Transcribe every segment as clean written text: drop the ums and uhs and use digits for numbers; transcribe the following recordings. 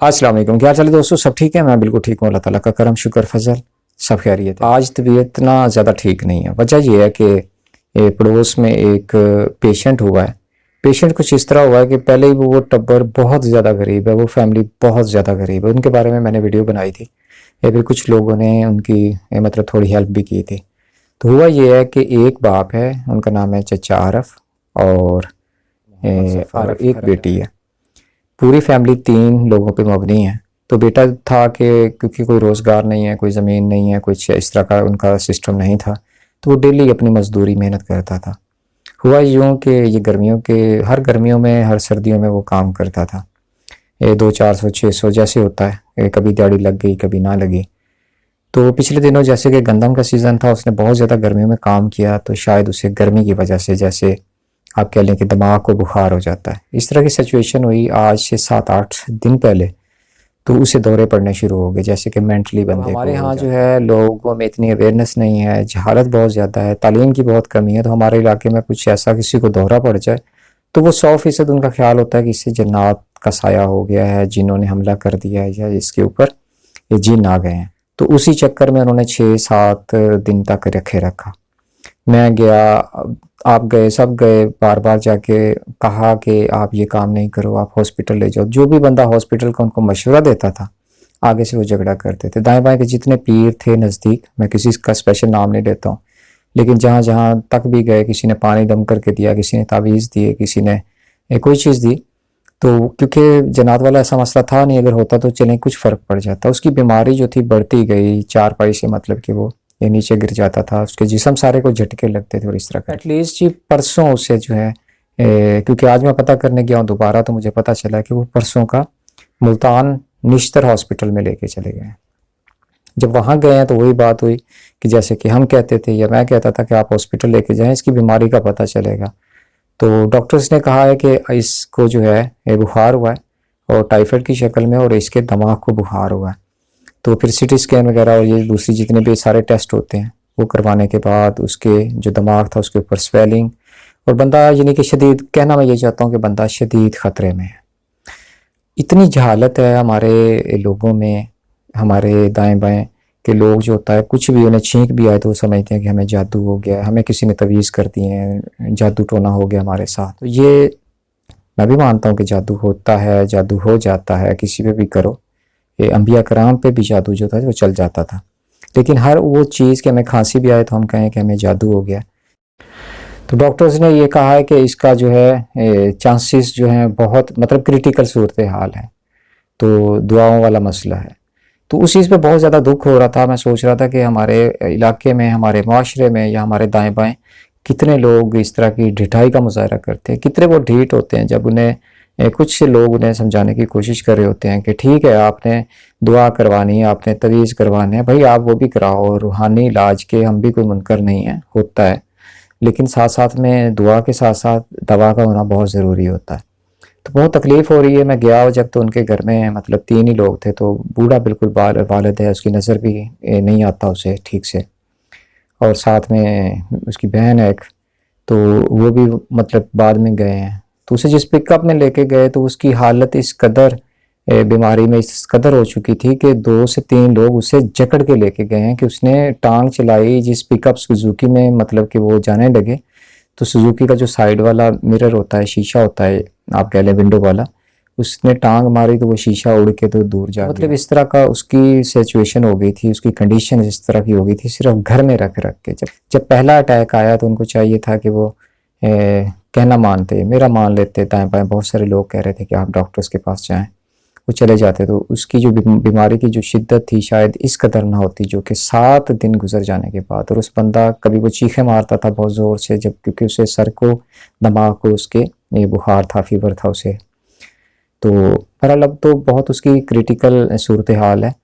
अस्सलाम वालेकुम। क्या हाल चाल है दोस्तों? सब ठीक है? मैं बिल्कुल ठीक हूँ। अल्लाह ताला का करम शुक्र फजल सब खैरियत है। आज तबीयत ना ज़्यादा ठीक नहीं है। वजह यह है कि पड़ोस में एक पेशेंट हुआ है। पेशेंट कुछ इस तरह हुआ है कि पहले ही वो टब्बर बहुत ज़्यादा गरीब है, वो फैमिली बहुत ज़्यादा गरीब है। उनके बारे में मैंने वीडियो बनाई थी, या फिर कुछ लोगों ने उनकी मतलब थोड़ी हेल्प भी की थी। तो हुआ ये है कि एक बाप है, उनका नाम है चचा आरफ, और एक बेटी है। पूरी फैमिली 3 लोगों पे मबनी है। तो बेटा था कि क्योंकि कोई रोज़गार नहीं है, कोई ज़मीन नहीं है, कुछ इस तरह का उनका सिस्टम नहीं था, तो वो डेली अपनी मजदूरी मेहनत करता था। हुआ यूँ कि ये गर्मियों के हर गर्मियों में, हर सर्दियों में वो काम करता था। ये 200-400-600 जैसे होता है, कभी दिहाड़ी लग गई कभी ना लगी। तो पिछले दिनों जैसे कि गंदम का सीज़न था, उसने बहुत ज़्यादा गर्मियों में काम किया, तो शायद उसे गर्मी की वजह से, जैसे आप कह लें कि दिमाग को बुखार हो जाता है, इस तरह की सिचुएशन हुई आज से 7-8 दिन पहले। तो उसे दौरे पड़ने शुरू हो गए, जैसे कि मेंटली बंदे हमारे यहाँ जो है लोगों में इतनी अवेयरनेस नहीं है, जहालत बहुत ज़्यादा है, तालीम की बहुत कमी है। तो हमारे इलाके में कुछ ऐसा किसी को दौरा पड़ जाए तो वो 100% उनका ख्याल होता है कि इससे जन्नात का साया हो गया है, जिन्होंने हमला कर दिया है, या इसके ऊपर ये जिन आ गए हैं। तो उसी चक्कर में उन्होंने 6-7 दिन तक रखे रखा। मैं गया, आप गए, सब गए, बार बार जाके कहा कि आप ये काम नहीं करो, आप हॉस्पिटल ले जाओ। जो भी बंदा हॉस्पिटल का उनको मशवरा देता था, आगे से वो झगड़ा करते थे। दाएं बाएं के जितने पीर थे नज़दीक, मैं किसी का स्पेशल नाम नहीं लेता हूँ, लेकिन जहाँ जहाँ तक भी गए, किसी ने पानी दम करके दिया, किसी ने तावीज़ दिए, किसी ने कोई चीज़ दी। तो क्योंकि जनात वाला ऐसा मसला था नहीं, अगर होता तो चलें कुछ फ़र्क पड़ जाता। उसकी बीमारी जो थी बढ़ती गई, चारपाई से मतलब कि वो ये नीचे गिर जाता था, उसके जिस्म सारे को झटके लगते थे और इस तरह का। एटलीस्ट जी परसों उसे जो है क्योंकि आज मैं पता करने गया हूँ दोबारा, तो मुझे पता चला कि वो परसों का मुल्तान निश्तर हॉस्पिटल में लेके चले गए। जब वहाँ गए हैं तो वही बात हुई कि जैसे कि हम कहते थे या मैं कहता था कि आप हॉस्पिटल लेके जाएं, इसकी बीमारी का पता चलेगा। तो डॉक्टर्स ने कहा है कि इसको जो है ये बुखार हुआ है, और टाइफाइड की शक्ल में, और इसके दिमाग को बुखार हुआ है। तो फिर सीटी स्कैन वगैरह और ये दूसरी जितने भी सारे टेस्ट होते हैं, वो करवाने के बाद उसके जो दिमाग था उसके ऊपर स्वेलिंग, और बंदा यानी कि शदीद, कहना मैं ये चाहता हूँ कि बंदा शदीद ख़तरे में है। इतनी जहालत है हमारे लोगों में, हमारे दाएं बाएं के लोग जो होता है, कुछ भी उन्हें छींक भी आए तो वो समझते हैं कि हमें जादू हो गया, हमें किसी ने तवीज़ कर दिए हैं, जादू टोना हो गया हमारे साथ। तो ये मैं भी मानता हूँ कि जादू होता है, जादू हो जाता है, किसी पे भी करो। ये अंबिया कराम पे भी जादू जो था वो चल जाता था, लेकिन हर वो चीज़ कि हमें खांसी भी आए तो हम कहें कि हमें जादू हो गया। तो डॉक्टर्स ने ये कहा है कि इसका जो है चांसेस जो हैं बहुत मतलब क्रिटिकल सूरत हाल है, तो दुआओं वाला मसला है। तो उस चीज़ पे बहुत ज़्यादा दुख हो रहा था। मैं सोच रहा था कि हमारे इलाके में, हमारे माशरे में, या हमारे दाएं बाएं कितने लोग इस तरह की ढिठाई का मुजाहरा करते हैं, कितने वो ढीठ होते हैं जब उन्हें कुछ से लोग उन्हें समझाने की कोशिश कर रहे होते हैं कि ठीक है आपने दुआ करवानी है, आपने तवीज़ करवाने हैं, भाई आप वो भी कराओ, रूहानी इलाज के हम भी कोई मुनकर नहीं है, होता है, लेकिन साथ साथ में दुआ के साथ साथ दवा का होना बहुत ज़रूरी होता है। तो बहुत तकलीफ़ हो रही है। मैं गया जब तो उनके घर में मतलब 3 ही लोग थे, तो बूढ़ा बिल्कुल वालिद है, उसकी नज़र भी नहीं आता उसे ठीक से, और साथ में उसकी बहन है एक, तो वो भी मतलब बाद में गए हैं। तो उसे जिस पिकअप में लेके गए तो उसकी हालत इस कदर बीमारी में इस कदर हो चुकी थी कि 2 से 3 लोग उसे जकड़ के लेके गए हैं कि उसने टांग चलाई जिस पिकअप सुजुकी में, मतलब कि वो जाने लगे तो सुजुकी का जो साइड वाला मिरर होता है, शीशा होता है, आप कह लें विंडो वाला, उसने टांग मारी तो वो शीशा उड़ के तो दूर जा मतलब इस तरह का उसकी सिचुएशन हो गई थी, उसकी कंडीशन इस तरह की हो गई थी, सिर्फ घर में रख रख के। जब पहला अटैक आया तो उनको चाहिए था कि वो कहना मानते, मेरा मान लेते, दाएं बाएं बहुत सारे लोग कह रहे थे कि आप डॉक्टर्स के पास जाएं, वो चले जाते। तो उसकी जो बीमारी की जो शिद्दत थी शायद इस कदर ना होती, जो कि 7 दिन गुजर जाने के बाद। और उस बंदा कभी वो चीखें मारता था बहुत ज़ोर से, जब क्योंकि उसे सर को, दिमाग को उसके ये बुखार था, फीवर था उसे। तो बहरहाल अब तो बहुत उसकी क्रिटिकल सूरत हाल है।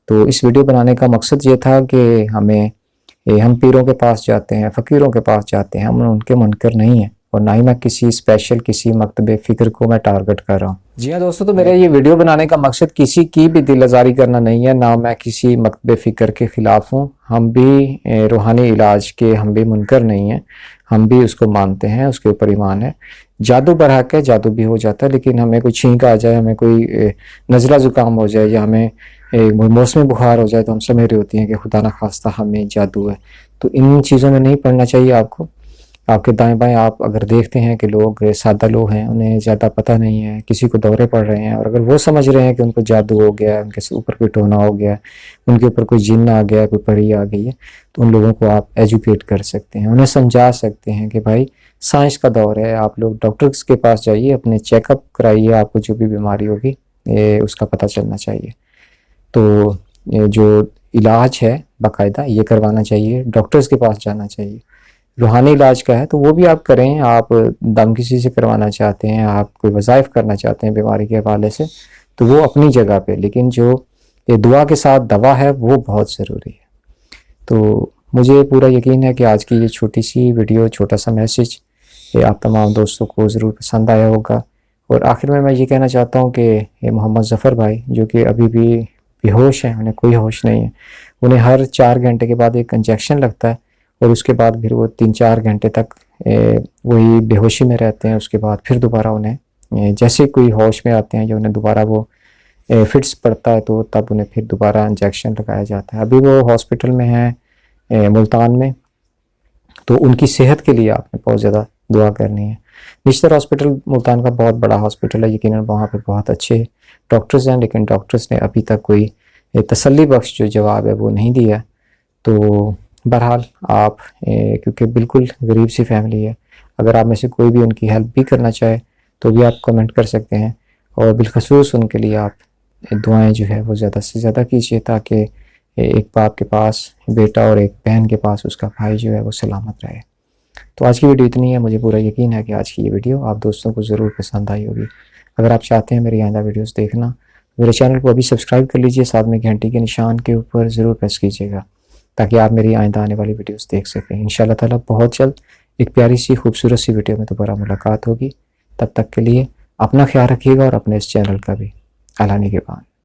तो इस वीडियो बनाने का मकसद ये था कि हम पीरों के पास जाते हैं, फ़कीरों के पास जाते हैं, हम उनके मुनकर नहीं हैं, और ना ही मैं किसी स्पेशल किसी मकतबे फ़िक्र को मैं टारगेट कर रहा हूँ। जी हाँ दोस्तों, तो मेरा ये वीडियो बनाने का मकसद किसी की भी दिल आज़ारी करना नहीं है, ना मैं किसी मकतबे फ़िक्र के ख़िलाफ़ हूँ। हम भी रूहानी इलाज के हम भी मुनकर नहीं हैं, हम भी उसको मानते हैं, उसके ऊपर ईमान है। जादू बरहक है, जादू भी हो जाता है, लेकिन हमें कोई छींक आ जाए, हमें कोई नज़ला ज़ुकाम हो जाए या हमें मौसमी बुखार हो जाए तो हम समझ रही होती हैं कि खुदा ना खास्ता हमें जादू है। तो इन चीज़ों में नहीं पड़ना चाहिए आपको। आपके दाएं बाएं आप अगर देखते हैं कि लोग सादा लोग हैं, उन्हें ज़्यादा पता नहीं है, किसी को दौरे पड़ रहे हैं, और अगर वो समझ रहे हैं कि उनको जादू हो गया है, उनके ऊपर कोई टोना हो गया है, उनके ऊपर कोई जिन्न आ गया है, कोई परी आ गई है, तो उन लोगों को आप एजुकेट कर सकते हैं, उन्हें समझा सकते हैं कि भाई साइंस का दौर है, आप लोग डॉक्टर्स के पास जाइए, अपने चेकअप कराइए, आपको जो भी बीमारी होगी उसका पता चलना चाहिए। तो जो इलाज है बाकायदा ये करवाना चाहिए, डॉक्टर्स के पास जाना चाहिए। रूहानी इलाज का है तो वो भी आप करें। आप दम किसी से करवाना चाहते हैं, आप कोई वज़ाइफ करना चाहते हैं बीमारी के हवाले से, तो वो अपनी जगह पे, लेकिन जो ये दुआ के साथ दवा है वो बहुत ज़रूरी है। तो मुझे पूरा यकीन है कि आज की ये छोटी सी वीडियो, छोटा सा मैसेज ये आप तमाम दोस्तों को ज़रूर पसंद आया होगा। और आखिर में मैं ये कहना चाहता हूँ कि ये मोहम्मद ज़फ़र भाई जो कि अभी भी बेहोश हैं, उन्हें कोई होश नहीं है, उन्हें हर 4 घंटे के बाद एक इंजेक्शन लगता है और उसके बाद फिर वो 3-4 घंटे तक वही बेहोशी में रहते हैं। उसके बाद फिर दोबारा उन्हें जैसे कोई होश में आते हैं या उन्हें दोबारा वो फिट्स पड़ता है तो तब उन्हें फिर दोबारा इंजेक्शन लगाया जाता है। अभी वो हॉस्पिटल में हैं मुल्तान में, तो उनकी सेहत के लिए आपने बहुत ज़्यादा दुआ करनी है। निश्तर हॉस्पिटल मुल्तान का बहुत बड़ा हॉस्पिटल है, यकीनन वहाँ पे बहुत अच्छे डॉक्टर्स हैं, लेकिन डॉक्टर्स ने अभी तक कोई तसल्ली बख्श जो जवाब है वो नहीं दिया। तो बहरहाल आप क्योंकि बिल्कुल गरीब सी फैमिली है, अगर आप में से कोई भी उनकी हेल्प भी करना चाहे तो भी आप कमेंट कर सकते हैं, और बिलखसूस उनके लिए आप दुआएं जो है वो ज़्यादा से ज़्यादा कीजिए, ताकि एक बाप के पास बेटा और एक बहन के पास उसका भाई जो है वो सलामत रहे। तो आज की वीडियो इतनी है। मुझे पूरा यकीन है कि आज की ये वीडियो आप दोस्तों को ज़रूर पसंद आई होगी। अगर आप चाहते हैं मेरी आइंदा वीडियोस देखना, मेरे चैनल को अभी सब्सक्राइब कर लीजिए, साथ में घंटी के निशान के ऊपर ज़रूर प्रेस कीजिएगा ताकि आप मेरी आइंदा आने वाली वीडियोस देख सकें। इंशाल्लाह ताला बहुत जल्द एक प्यारी सी खूबसूरत सी वीडियो में दोबारा मुलाकात होगी। तब तक के लिए अपना ख्याल रखिएगा और अपने इस चैनल का भी। अल्लाह निगहबान।